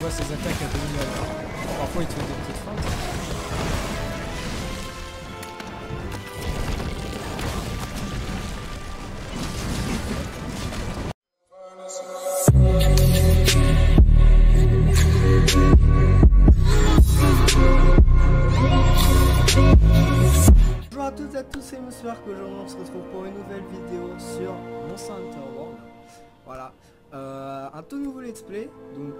vois ses attaques à 2000 à l'heure. Parfois il te fait des petites feintes. Bonjour à toutes et à tous, c'est Moussoir qu'aujourd'hui on se retrouve pour une nouvelle vidéo sur Monster Hunter World. Voilà, un tout nouveau let's play. Donc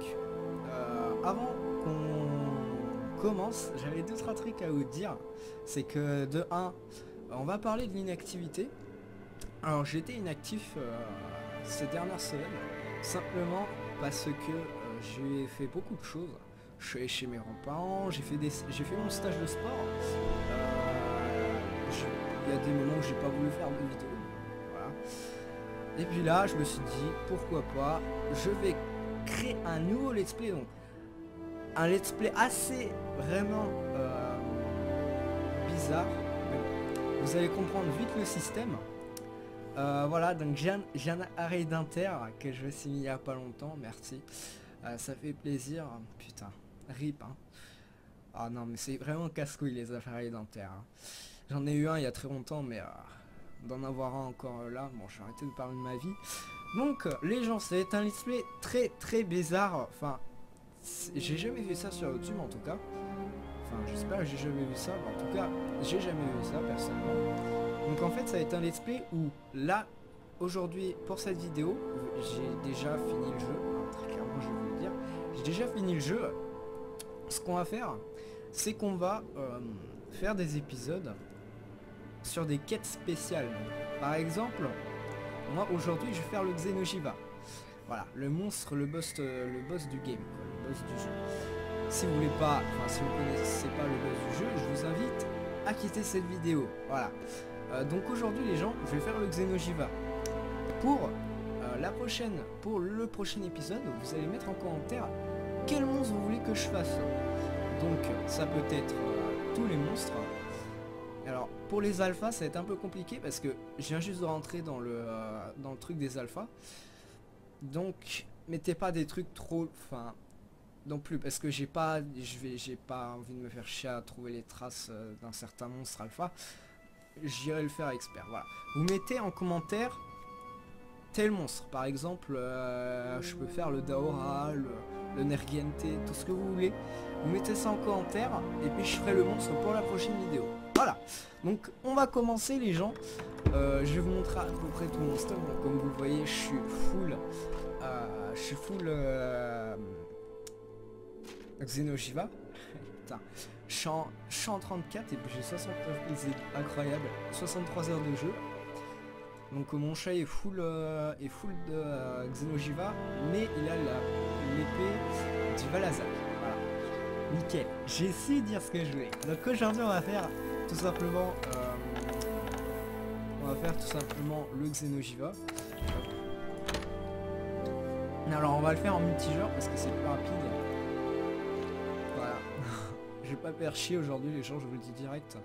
avant qu'on commence, j'avais 2-3 trucs à vous dire. C'est que de 1, on va parler de l'inactivité. Alors j'étais inactif ces dernières semaines, simplement parce que j'ai fait beaucoup de choses. Je suis allé chez mes grands-parents, j'ai fait mon stage de sport. Il y a des moments où j'ai pas voulu faire de vidéo. Voilà. Et puis là, je me suis dit, pourquoi pas, je vais créer un nouveau let's play. Donc, un let's play assez vraiment bizarre. Vous allez comprendre vite le système. Voilà, donc j'ai un arrêt d'inter que je me suis mis il y a pas longtemps, merci. Ça fait plaisir. Putain, rip hein. Ah non mais c'est vraiment casse-couille les appareils dentaires hein. J'en ai eu un il y a très longtemps, mais d'en avoir un encore là, bon je vais arrêter de parler de ma vie. Donc les gens, c'est un let's play très bizarre. Enfin, j'ai jamais vu ça sur YouTube en tout cas. Enfin j'espère que j'ai jamais vu ça, mais en tout cas j'ai jamais vu ça personnellement. Donc en fait ça va être un let's play où là aujourd'hui pour cette vidéo j'ai déjà fini le jeu, très clairement je vais vous le dire, j'ai déjà fini le jeu. Ce qu'on va faire c'est qu'on va faire des épisodes sur des quêtes spéciales. Par exemple moi aujourd'hui je vais faire le Xeno'jiva, voilà le monstre, le boss du game quoi, le boss du jeu. Si vous voulez pas, enfin si vous connaissez pas le boss du jeu, je vous invite à quitter cette vidéo, voilà. Donc aujourd'hui les gens, je vais faire le Xeno'jiva. Pour pour le prochain épisode, vous allez mettre en commentaire quel monstre vous voulez que je fasse. Donc ça peut être tous les monstres. Alors pour les alphas ça va être un peu compliqué parce que je viens juste de rentrer dans le truc des alphas. Donc mettez pas des trucs trop, enfin non plus, parce que j'ai pas envie de me faire chier à trouver les traces d'un certain monstre alpha. J'irai le faire expert, voilà. Vous mettez en commentaire tel monstre, par exemple je peux faire le Daora, le Nergente, tout ce que vous voulez. Vous mettez ça en commentaire et puis je ferai le monstre pour la prochaine vidéo. Voilà, donc on va commencer les gens. Je vais vous montrer à peu près tout mon stock. Donc, comme vous le voyez, je suis full Xeno'jiva. Putain, je suis en 34 et puis j'ai 69 000, incroyable, 63 heures de jeu. Donc mon chat est full de Xeno'jiva, mais il a l'épée du Valazak. Voilà, nickel. J'ai essayé de dire ce que je voulais. Donc aujourd'hui on va faire tout simplement le Xeno'jiva. Alors on va le faire en multijoueur parce que c'est plus rapide. Voilà. Je vais pas faire chier aujourd'hui les gens, je vous le dis direct.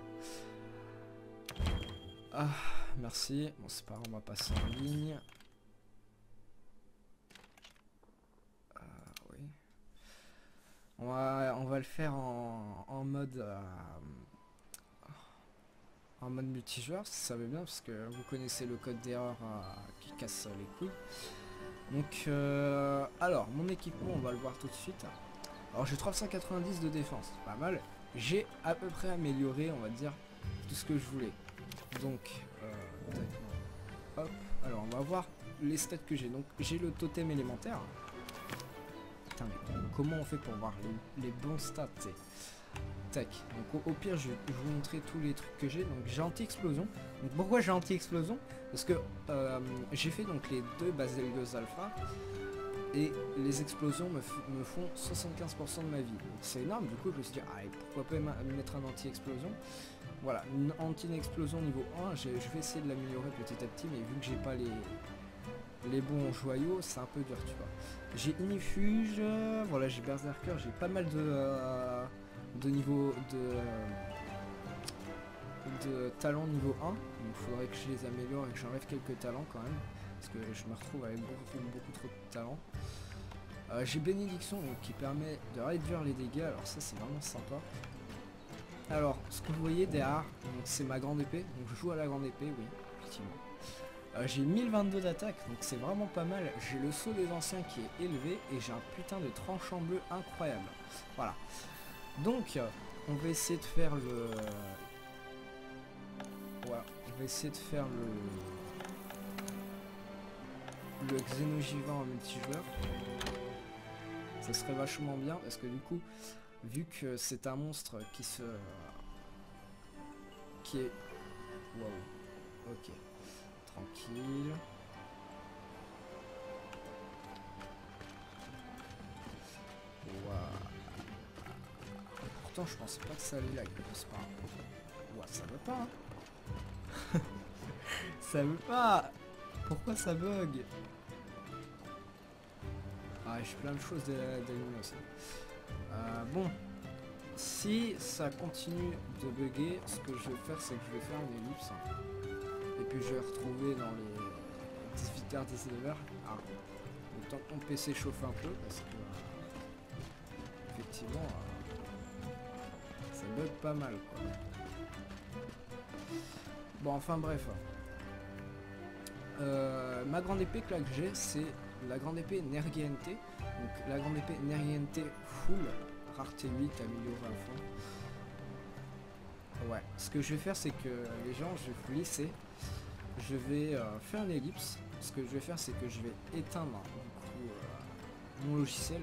Ah, merci. Bon c'est pas grave, on va passer en ligne. Oui. On va le faire en mode multijoueur, si ça va bien, parce que vous connaissez le code d'erreur qui casse les couilles. Donc alors mon équipement on va le voir tout de suite. Alors j'ai 390 de défense, pas mal. J'ai à peu près amélioré on va dire tout ce que je voulais. Donc hop, alors on va voir les stats que j'ai. Donc j'ai le totem élémentaire. Putain mais comment on fait pour voir les bons stats t'sais. Tac, donc au pire je vais vous montrer tous les trucs que j'ai. Donc j'ai anti-explosion. Donc pourquoi j'ai anti-explosion? Parce que j'ai fait donc les deux Baselgeuse Alpha et les explosions me font 75% de ma vie. C'est énorme, du coup je me suis dit ah, pourquoi pas mettre un anti-explosion. Voilà, une anti-explosion niveau 1, je vais essayer de l'améliorer petit à petit, mais vu que j'ai pas les bons joyaux, c'est un peu dur tu vois. J'ai Inifuge, voilà j'ai Berserker, j'ai pas mal de niveau de talents niveau 1, donc il faudrait que je les améliore et que j'enlève quelques talents quand même, parce que je me retrouve avec beaucoup trop de talents. J'ai bénédiction donc, qui permet de réduire les dégâts, alors ça c'est vraiment sympa. Alors ce que vous voyez derrière, c'est ma grande épée, donc je joue à la grande épée, oui, effectivement. J'ai 1022 d'attaque, donc c'est vraiment pas mal. J'ai le saut des anciens qui est élevé et j'ai un putain de tranchant bleu incroyable. Voilà. Donc on va essayer de faire le... Voilà, on va essayer de faire le Xeno'jiva en multijoueur. Ça serait vachement bien parce que du coup, vu que c'est un monstre qui est... Waouh. Ok. Tranquille. Waouh. Pourtant je pensais pas que ça allait là, c'est pas... Ouah, ça veut pas hein. Ça veut pas. Pourquoi ça bug? Ah j'ai plein de choses d'allumer aussi. Bon. Si ça continue de bugger, ce que je vais faire c'est que je vais faire une ellipse. Et puis je vais retrouver dans les 18h, 19h. Ah. Le temps que mon PC chauffe un peu parce que effectivement ça bug pas mal quoi. Bon enfin bref. Ma grande épée que là que j'ai c'est la grande épée Nergiente. Donc la grande épée Nergiente full, rareté 8 améliorée à fond. Ouais, ce que je vais faire c'est que les gens je vais vous laisser. Je vais faire une ellipse. Ce que je vais faire c'est que je vais éteindre du coup, mon logiciel.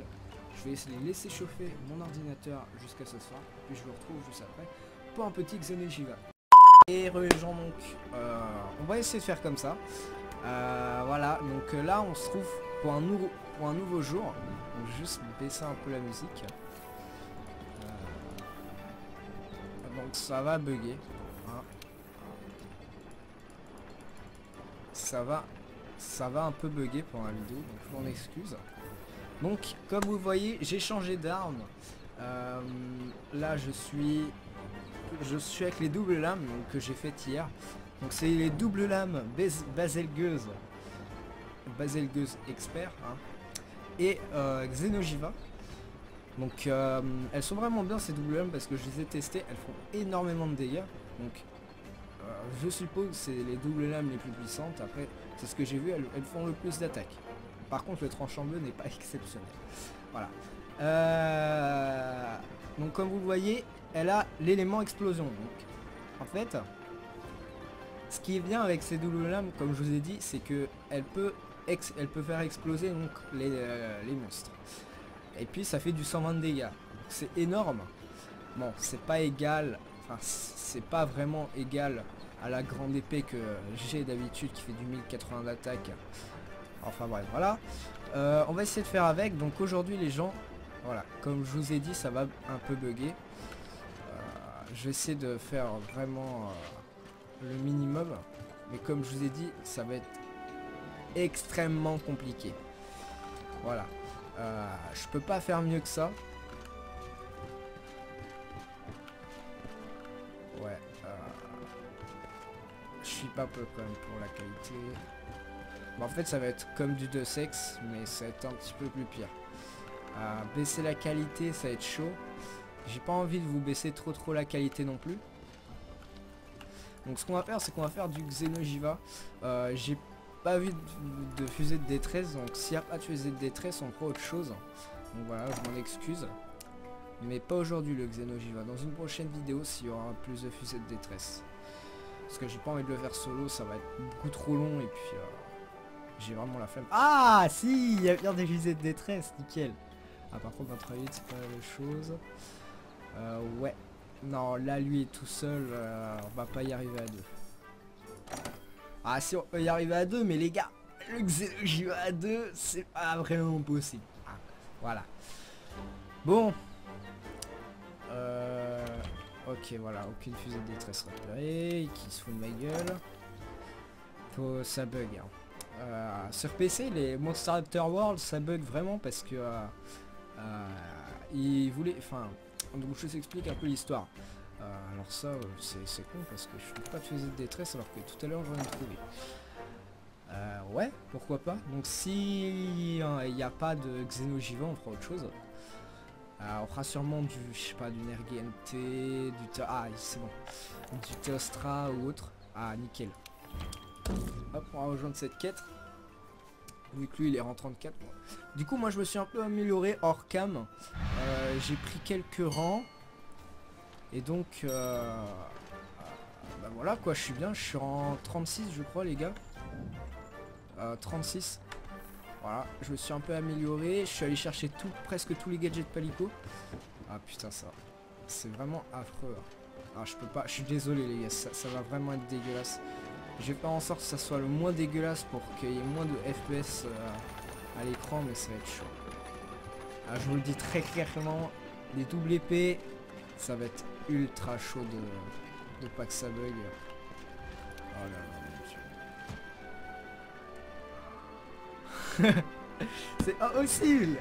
Je vais laisser chauffer mon ordinateur jusqu'à ce soir. Puis je vous retrouve juste après pour un petit Xeno'jiva. Et les gens donc on va essayer de faire comme ça. Voilà, donc là on se trouve pour un nouveau jour. Donc juste baisser un peu la musique. Donc ça va bugger. Hein. Ça va un peu bugger pendant la vidéo, donc je m'en excuse. Donc comme vous voyez, j'ai changé d'arme. Là je suis avec les doubles lames donc, que j'ai faites hier. Donc c'est les doubles lames Baselgeuse expert hein, et Xeno'jiva. Donc elles sont vraiment bien ces doubles lames parce que je les ai testées, elles font énormément de dégâts. Donc je suppose que c'est les doubles lames les plus puissantes. Après c'est ce que j'ai vu, elles font le plus d'attaque. Par contre le tranchant bleu n'est pas exceptionnel. Voilà. Donc comme vous le voyez, elle a l'élément explosion. Donc en fait, ce qui est bien avec ces doubles lames, comme je vous ai dit, c'est que elle peut faire exploser donc les monstres. Et puis ça fait du 120 de dégâts. C'est énorme. Bon, c'est pas égal, enfin c'est pas vraiment égal à la grande épée que j'ai d'habitude qui fait du 1080 d'attaque. Enfin bref, voilà. On va essayer de faire avec. Donc aujourd'hui les gens, voilà, comme je vous ai dit, ça va un peu bugger. Je vais essayer de faire vraiment le minimum. Mais comme je vous ai dit, ça va être extrêmement compliqué. Voilà. Je peux pas faire mieux que ça. Ouais. Je suis pas peu quand même pour la qualité. Bon, en fait ça va être comme du 2-sex, mais ça va être un petit peu plus pire. Baisser la qualité, ça va être chaud. J'ai pas envie de vous baisser trop la qualité non plus. Donc ce qu'on va faire, c'est qu'on va faire du Xeno'jiva. J'ai pas vu de fusée de détresse, donc s'il n'y a pas de fusée de détresse, on fera autre chose. Donc voilà, je m'en excuse. Mais pas aujourd'hui le Xeno'jiva. Dans une prochaine vidéo, s'il y aura plus de fusées de détresse. Parce que j'ai pas envie de le faire solo, ça va être beaucoup trop long et puis j'ai vraiment la flemme. Ah si, il y a bien des fusées de détresse, nickel. Ah par contre 28 c'est pas la même chose. Ouais. Non, là lui est tout seul, on va pas y arriver à deux. Ah si on peut y arriver à deux, mais les gars, le Xeno'jiva à deux, c'est pas vraiment possible. Ah, voilà. Bon. Ok, voilà, aucune fusée de détresse repérée, qui se fout de ma gueule. Ça bug. Hein. Sur PC, les Monster Hunter World, ça bug vraiment parce que ils voulaient, enfin, donc je vous explique un peu l'histoire. Alors ça, c'est con parce que je trouve pas de fusée de détresse alors que tout à l'heure j'en ai trouvé. Ouais, pourquoi pas. Donc si il n'y a pas de Xenogivant, on fera autre chose. On fera sûrement du, je sais pas, du Nergente, ah c'est bon, du Teostra ou autre. Ah nickel. Hop, on va rejoindre cette quête. Vu que lui il est en 34. Du coup moi je me suis un peu amélioré hors cam. J'ai pris quelques rangs. Et donc bah voilà quoi, je suis bien, je suis en 36 je crois les gars. 36. Voilà, je me suis un peu amélioré. Je suis allé chercher presque tous les gadgets Palico. Ah putain ça. C'est vraiment affreux. Ah je peux pas, je suis désolé les gars, ça va vraiment être dégueulasse. Je vais faire en sorte que ça soit le moins dégueulasse pour qu'il y ait moins de FPS à l'écran, mais ça va être chaud. Ah, je vous le dis très clairement, les double épées, ça va être ultra chaud de pas que ça bug. Oh là là. C'est impossible.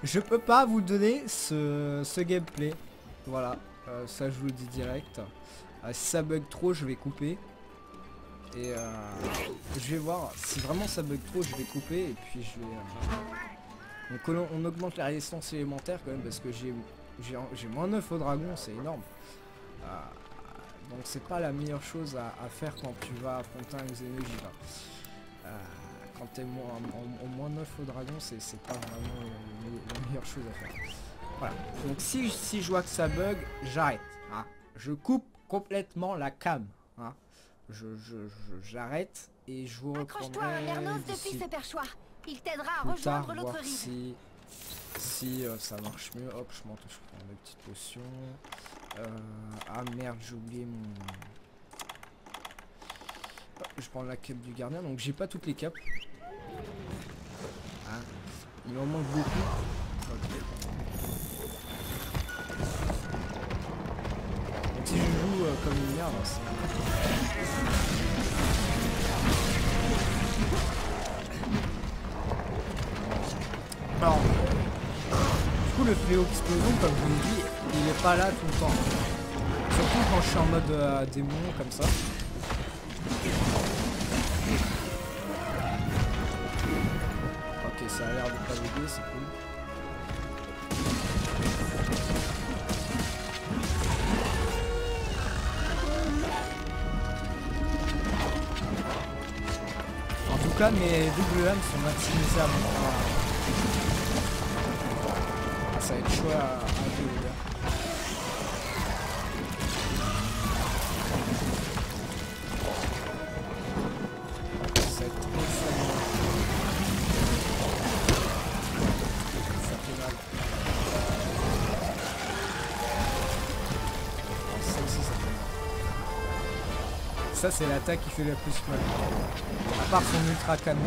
Je peux pas vous donner ce gameplay. Voilà, ça je vous le dis direct. Si ça bug trop, je vais couper. Et je vais voir si vraiment ça bug trop, je vais couper. Et puis je vais... Donc on augmente la résistance élémentaire quand même parce que j'ai moins 9 au dragon, c'est énorme. Donc c'est pas la meilleure chose à faire quand tu vas affronter un Xenogiva. Quand t'es au moins 9 au dragon, c'est pas vraiment la meilleure chose à faire. Voilà. Donc si je vois que ça bug, j'arrête. Hein. Je coupe complètement la cam. Hein. J'arrête et je vous reprendrai depuis ce perchoir. Il t'aidera à plus tard, rejoindre l'autre voir rive. si ça marche mieux. Hop, je monte, je prends des petites potions. Ah merde, j'ai oublié mon... Je prends la cape du gardien, donc j'ai pas toutes les capes. Hein, il m'en manque beaucoup. Okay. Donc si je joue comme une merde, c'est... Alors, du coup le fléau explosion, comme je vous l'ai dit, il est pas là tout le temps. Surtout quand je suis en mode démon comme ça. Ok, ça a l'air de pas buguer, c'est cool. En tout cas, mes double lames sont maximisées à mon endroit. Ah, ça va être chaud à jouer, les gars. Ça c'est l'attaque qui fait le plus mal. À part son ultra canon.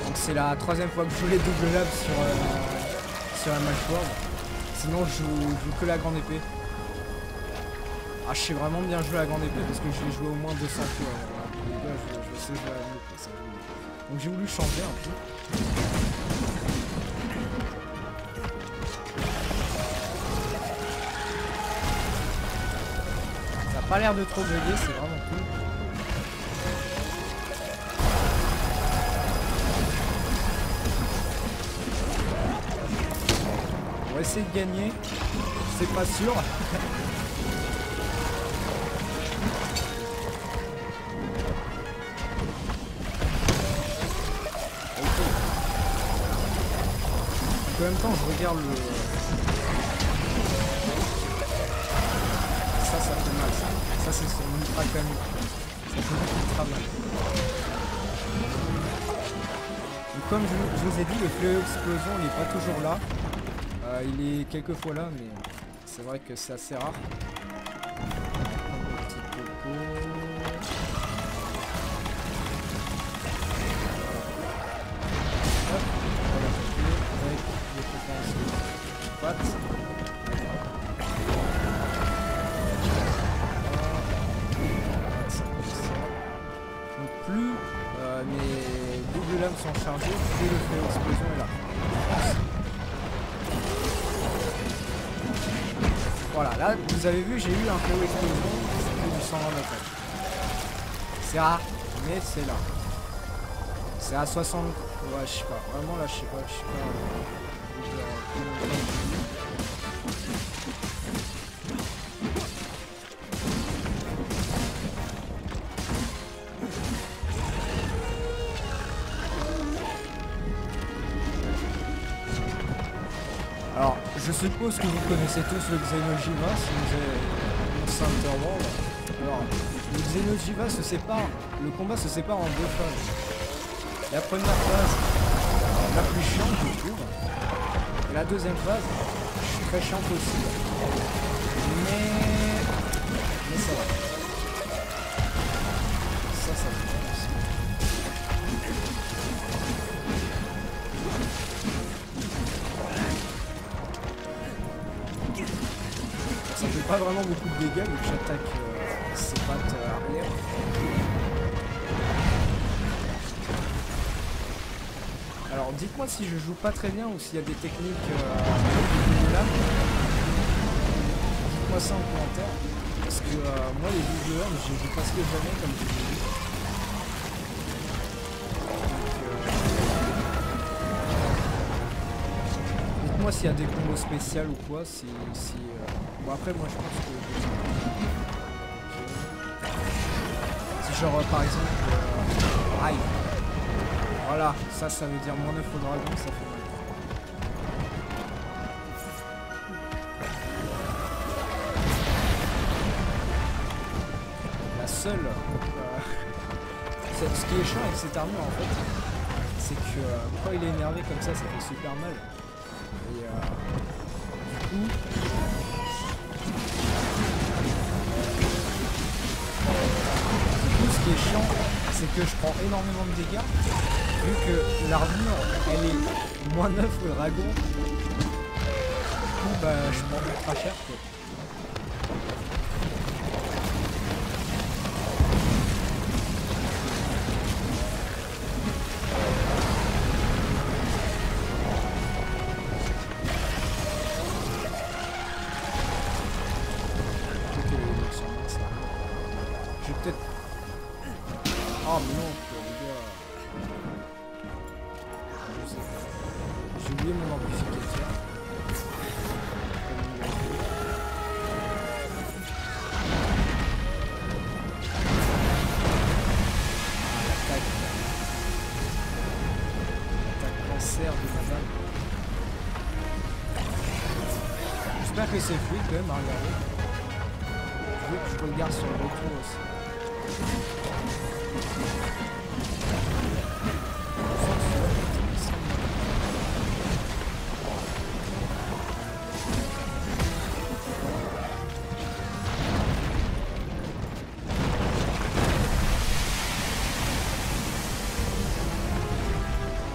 Donc c'est la troisième fois que je joue les double labs sur la Mashboard. Sinon je joue que la grande épée. Ah je sais vraiment bien jouer la grande épée parce que je l'ai joué au moins 200 fois. Les gars je sais jouer à la grande épée. Donc j'ai voulu changer un peu. Pas l'air de trop bugger, c'est vraiment cool. On va essayer de gagner, c'est pas sûr. Okay. En même temps, je regarde le... Ça fait mal ça. Ça c'est son ultra canon. Ça fait beaucoup de travail. Donc, comme je vous ai dit, le fléau explosion il n'est pas toujours là. Il est quelques fois là, mais c'est vrai que c'est assez rare. Petit coco. Hop, on va l'attaquer avec les préférences de pattes. Plus mes doubles lames sont chargées, plus le fléau explosion est là. Voilà, là, vous avez vu, j'ai eu un PO explosion, c'était du 120 d'attaque. C'est rare, mais c'est là. C'est à 60... Ouais, je sais pas. Vraiment, là, je sais pas. Alors, je suppose que vous connaissez tous le Xenojiva si vous avez Monster Hunter World. Alors, le Xenojiva se sépare, le combat se sépare en deux phases. La première phase, la plus chiante, je trouve. Et la deuxième phase, très chiante aussi. Mais ça va. Ça va aussi. Ça fait pas vraiment beaucoup de dégâts vu que j'attaque ses pattes arrière. Alors dites-moi si je joue pas très bien ou s'il y a des techniques là. Dites-moi ça en commentaire. Parce que moi les vidéos je joue presque jamais comme je vous dis. Dites-moi s'il y a des combos spéciaux ou quoi. Bon après moi je pense que... Si genre par exemple... Aïe. Voilà, ça veut dire moins 9 au dragon, ça fait mal. La seule... ce qui est chiant avec cette armure en fait, c'est que quand il est énervé comme ça fait super mal. Et du coup, ce qui est chiant, c'est que je prends énormément de dégâts. Vu que l'armure, elle est moins 9 au dragon, du coup, bah, je prends ultra cher, quoi. Je vais peut-être... Oh mais non, les gars... J'ai oublié mon amplificateur. L'attaque cancer de madame. J'espère que c'est fluide quand même à regarder. Je veux que je regarde sur le retour aussi.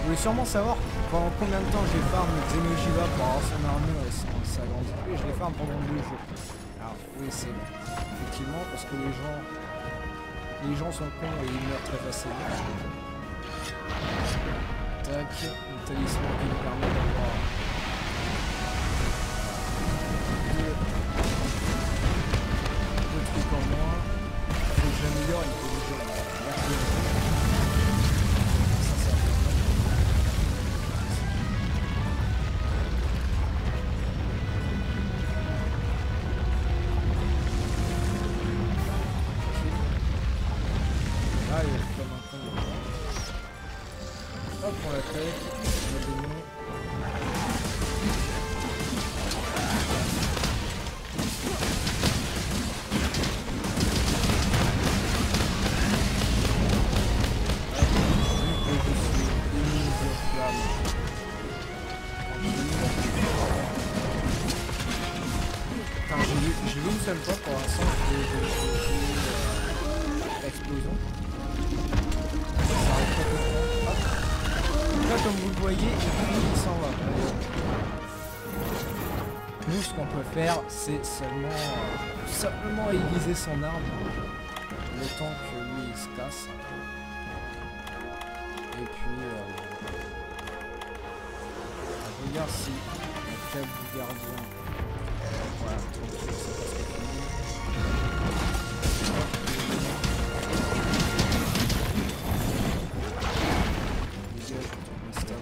Vous voulez sûrement savoir pendant combien de temps j'ai farm Xenojiva pour avoir son armure et sa grande épée. Je les farm pendant 2 jours. Alors oui c'est bon. Effectivement parce que les gens sont cons et ils meurent très facilement. Tac, le talisman qui nous permet d'avoir deux trucs en moins. Faut que j'améliore une position. Hop, on la tête, on a des noms. J'ai vu une seule fois pour l'instant que j'ai explosion. Ça arrive pas tout le temps. Hop. Là comme vous le voyez, il s'en va. Nous ce qu'on peut faire c'est simplement aiguiser son arme le temps que lui il se casse. Et puis je regarde si le câble du gardien. Voilà, tranquille, ça passe pas fini. Dégage, je tourne mes stun.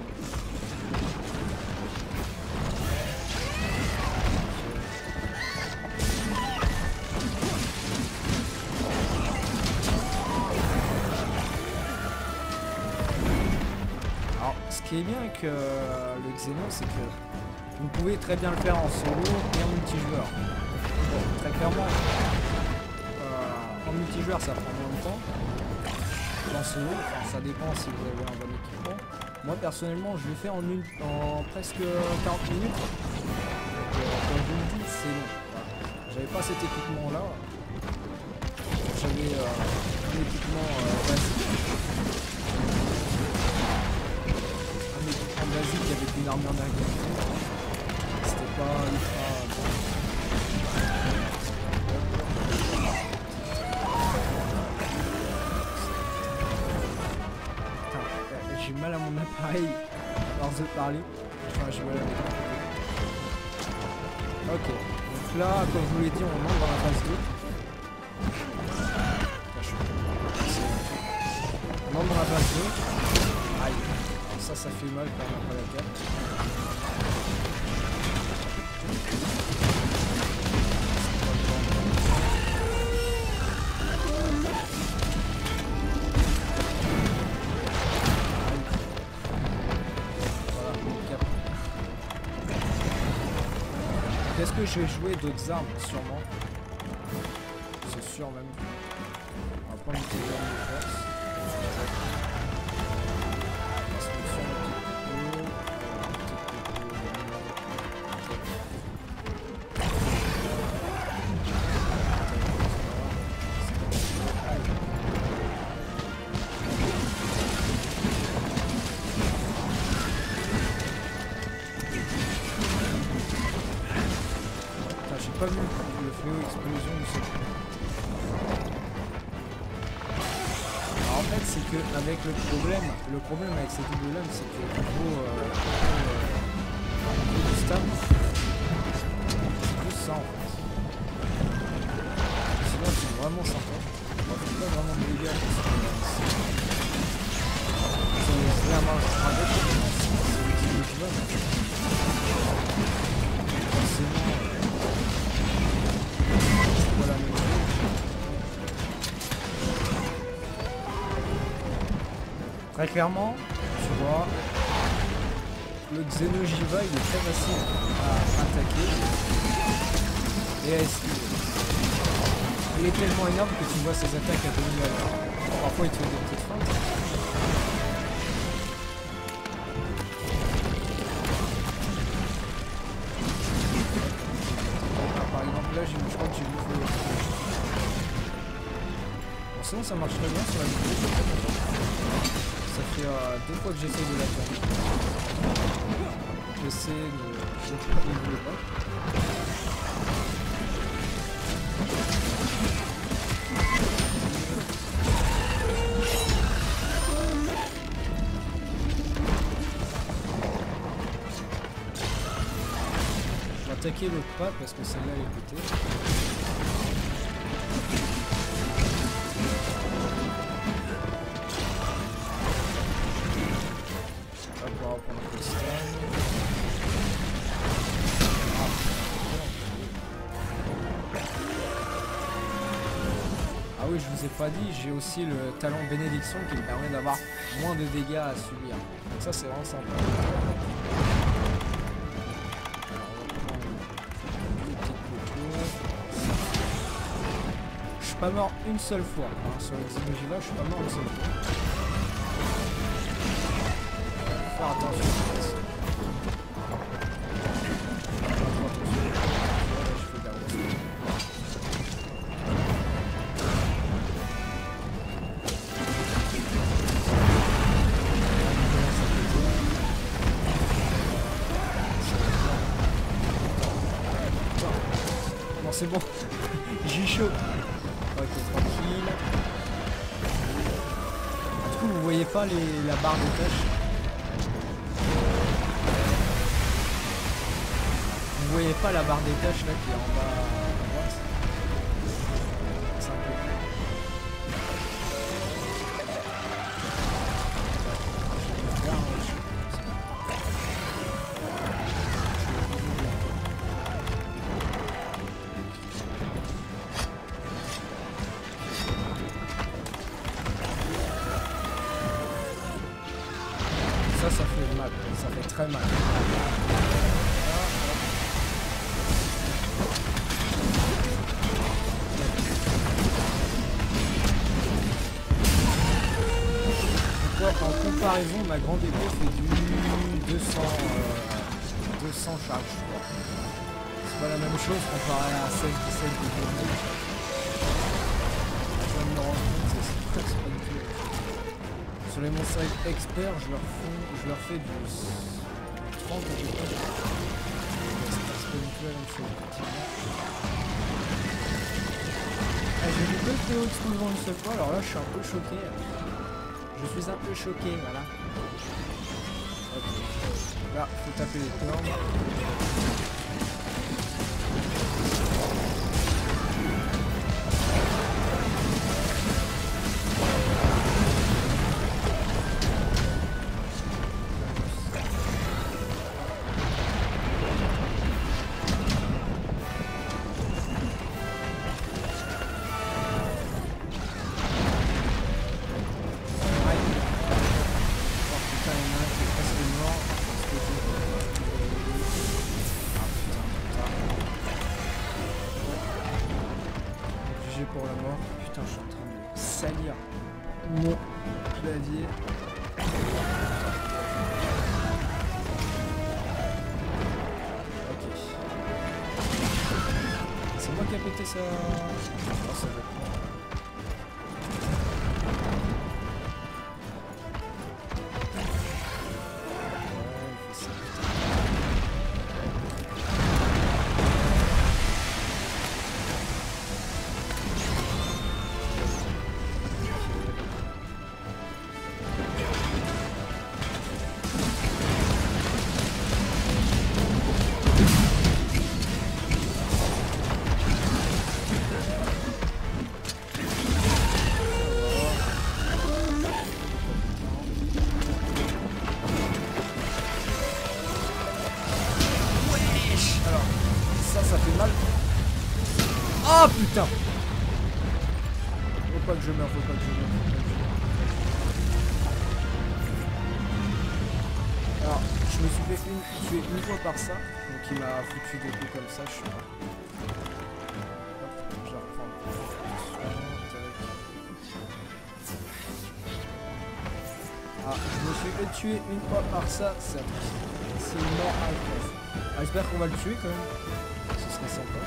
Alors, ce qui est bien avec le Xeno, c'est que vous pouvez très bien le faire en solo et en multijoueur. Bon, très clairement, en multijoueur ça prend moins de temps. En solo, enfin, ça dépend si vous avez un bon équipement. Moi personnellement, je l'ai fait en presque 40 minutes. Donc, comme je vous le dis, c'est long. Voilà. J'avais pas cet équipement là. J'avais un équipement basique. Un équipement basique avec une armure d'agriculture. C'était pas ultra bon. J'ai mal à mon appareil à force de parler. Enfin, j'ai mal à mon appareil. Ok, donc là, comme je vous l'ai dit, on entre dans la phase 2. On entre dans la phase 2. Aïe, ça fait mal quand on n'a pas la carte. Est-ce que je vais jouer d'autres armes? Sûrement. C'est sûr même. On va prendre une petite arme de force. On va se mettre sur le j'ai pas vu le fléau explosion du seul. Alors en fait c'est que avec le problème avec cette double lame c'est que au niveau du stam c'est plus ça en fait. Sinon c'est vraiment sympa. On fait pas vraiment de dégâts c'est la marge avec c'est le petit lame. Forcément voilà, très clairement, tu vois, le Xeno'jiva il est très facile à attaquer et à esquiver. Il est tellement énorme que tu vois ses attaques à 2000 à l'heure. Parfois il te fait des petites feintes. Par exemple là je crois que j'ai bouffé le... Bon, sinon ça marche très bien sur la vidéo, je suis très content. Ça fait 2 fois que j'essaie de la faire. J'essaie de... Je ne voulais pas. Je vais attaquer l'autre pas parce que celle-là elle est pétée. Ah oui, je vous ai pas dit, j'ai aussi le talent bénédiction qui me permet d'avoir moins de dégâts à subir. Donc ça c'est vraiment sympa. Je suis pas mort une seule fois, hein. Sur le Xeno'jiva, je suis pas mort une seule fois. Faut faire attention. C'est bon, j'ai chaud. Ok, tranquille. Du coup, vous voyez pas la barre de touch. vous voyez pas la barre des tâches là qui est en bas à droite. C'est un peu cool. Ça fait mal, ça fait très mal. En comparaison, ma grande épée fait du 200 charges, je crois. C'est pas la même chose comparé à 16-17 de Bourneau. Je viens de me rendre compte, c'est pas du tout. Sur les monstres experts, je leur fais du 30 à peu près. C'est pas du tout la même chose. Ah, j'ai vu 2 PO explosion une seule fois, alors là je suis un peu choqué. Je suis un peu choqué, voilà. Okay. Là, faut taper les cornes. Pour la mort. Putain, je suis en train de salir mon clavier. Ok. C'est moi qui a pété ça. Oh, ça va être moi. Ça fait mal. Oh putain! Faut pas que je meure, faut pas que je meure. Alors, je me suis fait tuer une fois par ça, donc il m'a foutu des coups comme ça, je suis là. Je vais reprendre. Ah, je me suis fait tuer une fois par ça, c'est mort à l'espèce. Ah, j'espère qu'on va le tuer quand même. Ce serait sympa.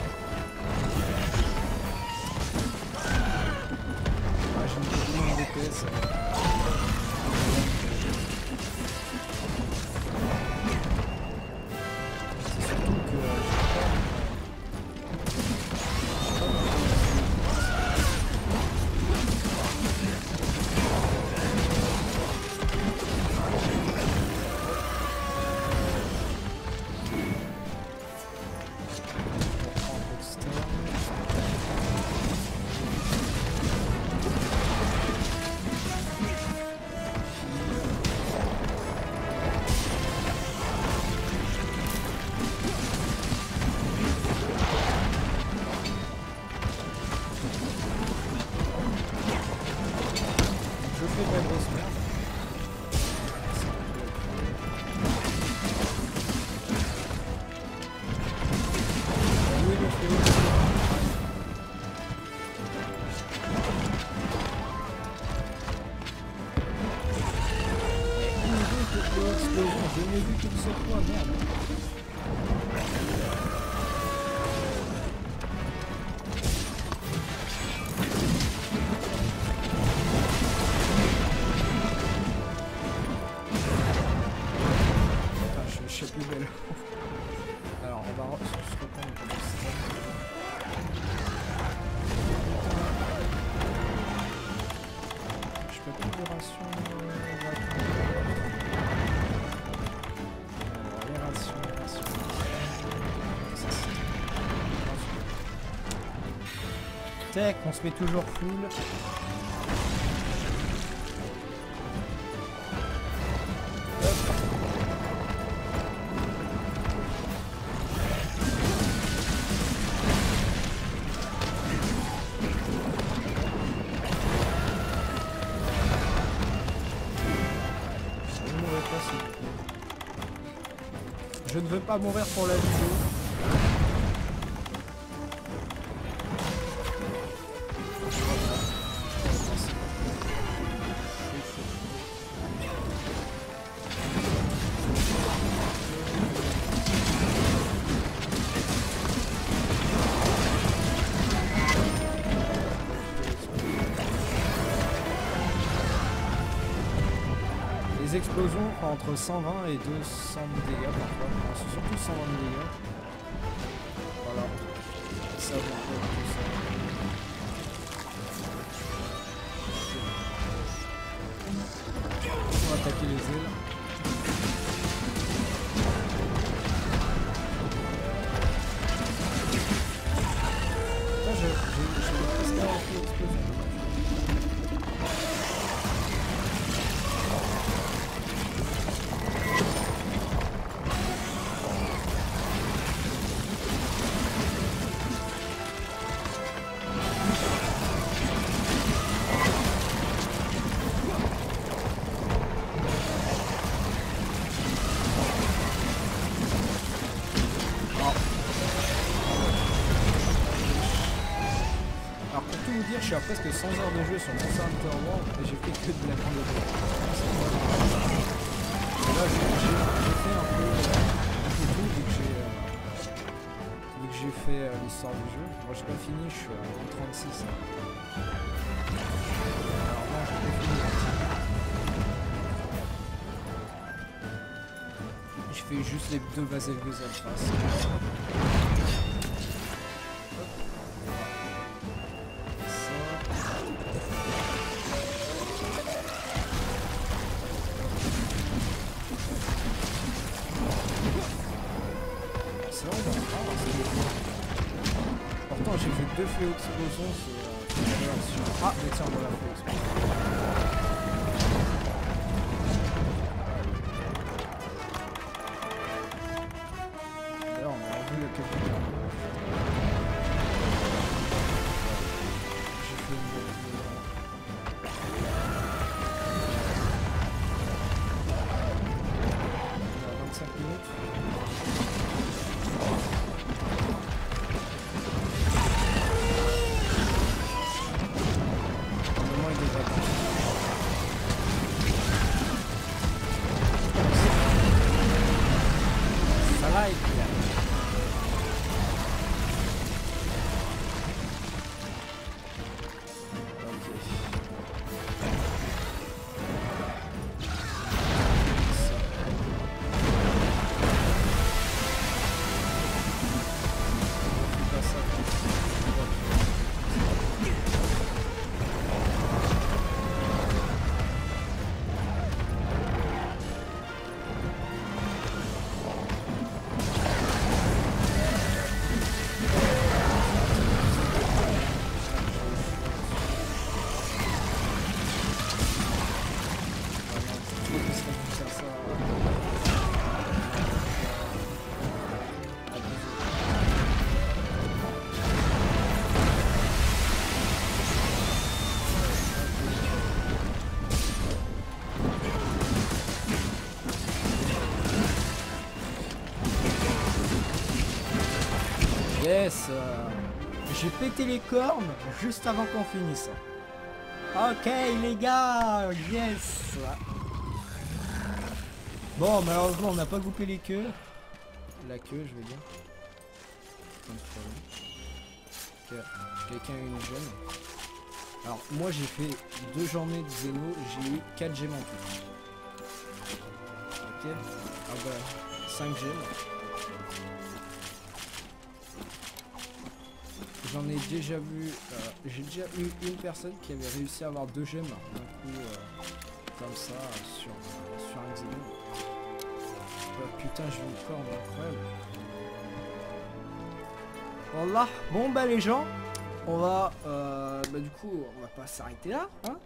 Ah, j'ai une petite ligne DPS. C'est surtout que je n'ai vu qu'une seule fois, merde. Putain, je sais plus belle. Alors, on va se reprendre pour le système. Je peux pas de ration. Tech, on se met toujours full. Je ne veux pas mourir pour la vidéo. Les explosions font entre 120 et 200 dégâts parfois. Enfin, c'est surtout 120 dégâts. Voilà. Ça va tout ça. On va attaquer les ailes. Là, j'ai presque arrêté l'explosion. Je suis à presque 100 heures de jeu sur Monster Hunter World et j'ai fait que de la grande jeu. Et là j'ai fait un peu tout vu que j'ai fait l'histoire du jeu. Moi j'ai pas fini, je suis à 36. Alors là j'ai pas fini. Je fais juste les deux bases élevées en face. Pourtant j'ai fait 2 fléaux explosions sur... Ah mais tiens on va la fléau explosion. D'ailleurs on a vu le quelqu'un. J'ai fait une... 25 minutes. Yes, j'ai pété les cornes juste avant qu'on finisse. Ok les gars, yes. Bon malheureusement on n'a pas coupé les queues. La queue je veux dire. Quelqu'un a une gemme. Alors moi j'ai fait 2 journées de Zeno, j'ai eu 4 gemmes en tout. Ok. Ah bah 5 gemmes. J'en ai déjà vu, j'ai déjà eu une personne qui avait réussi à avoir 2 gemmes d'un coup, comme ça, sur un Xeno. Putain, j'ai une corde incroyable. Voilà, bon bah les gens, on va du coup on va pas s'arrêter là, hein.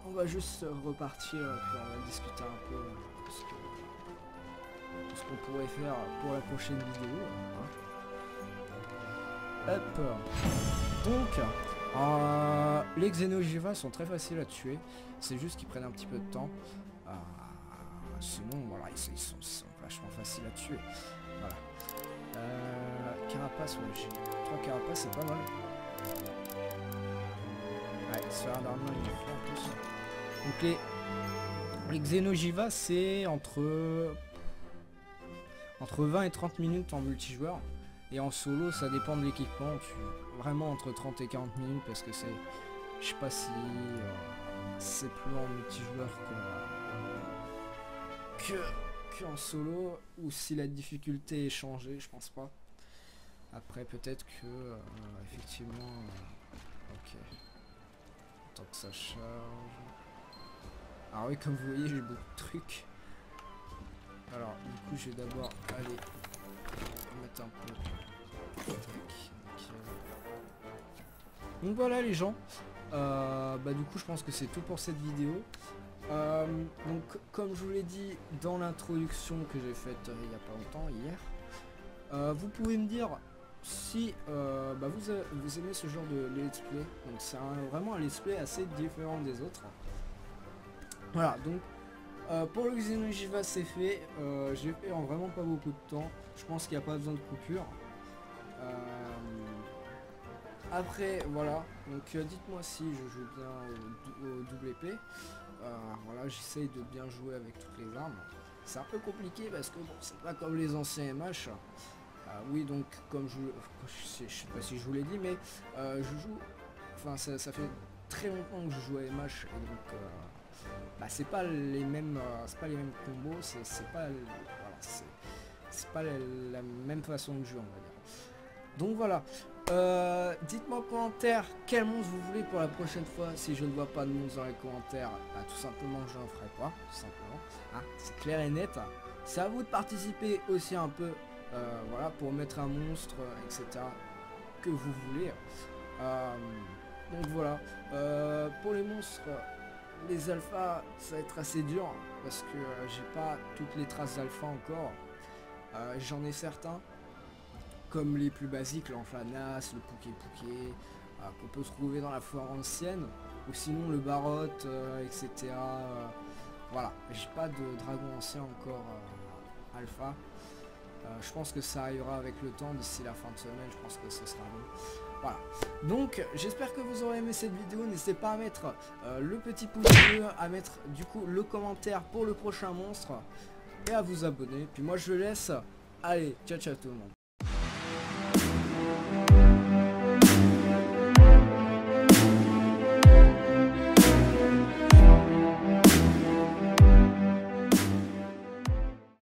On va juste repartir puis on va discuter un peu de ce qu'on pourrait faire pour la prochaine vidéo, hein. Hop. Donc les Xeno'jiva sont très faciles à tuer, c'est juste qu'ils prennent un petit peu de temps. Sinon voilà, ils sont vachement faciles à tuer. Voilà. Carapace, ouais, j'ai 3 carapaces, c'est pas mal. Ouais, sphère d'armure, il me faut en plus. Donc les Xeno'jiva, c'est entre 20 et 30 minutes en multijoueur. Et en solo, ça dépend de l'équipement. Vraiment entre 30 et 40 minutes parce que c'est... Je sais pas si c'est plus en multijoueur que en solo, ou si la difficulté est changée, je pense pas. Après peut-être que effectivement ok, tant que ça charge. Alors oui, comme vous voyez, j'ai beaucoup de trucs. Alors du coup je vais d'abord aller mettre un peu. Donc voilà les gens, du coup je pense que c'est tout pour cette vidéo. Donc comme je vous l'ai dit dans l'introduction que j'ai faite il n'y a pas longtemps, hier, vous pouvez me dire si vous aimez ce genre de let's play. Donc c'est vraiment un let's play assez différent des autres. Voilà, donc pour le Xeno'jiva c'est fait, j'ai fait en vraiment pas beaucoup de temps. Je pense qu'il n'y a pas besoin de coupure. Après voilà, donc dites-moi si je joue bien au double épée. Voilà, j'essaye de bien jouer avec toutes les armes. C'est un peu compliqué parce que bon, c'est pas comme les anciens MH. Oui, donc comme je sais pas si je vous l'ai dit, mais je joue, enfin ça fait très longtemps que je joue à MH et donc c'est pas les mêmes combos, c'est pas voilà, c'est pas la même façon de jouer, on va dire. Donc voilà. Dites-moi en commentaire quel monstre vous voulez pour la prochaine fois. Si je ne vois pas de monstre dans les commentaires, tout simplement je n'en ferai pas, tout simplement. Hein, c'est clair et net. C'est à vous de participer aussi un peu, voilà, pour mettre un monstre, etc. que vous voulez. Donc voilà. Pour les monstres, les alphas, ça va être assez dur parce que j'ai pas toutes les traces d'alpha encore. J'en ai certains. Comme les plus basiques, l'Enflanas, le Pouké, qu'on peut trouver dans la foire ancienne, ou sinon le Barotte, etc. Voilà, j'ai pas de dragon ancien encore alpha. Je pense que ça arrivera avec le temps, d'ici la fin de semaine, je pense que ce sera bon. Voilà, donc j'espère que vous aurez aimé cette vidéo, n'hésitez pas à mettre le petit pouce bleu, à mettre du coup le commentaire pour le prochain monstre, et à vous abonner. Puis moi je laisse, allez, ciao ciao tout le monde.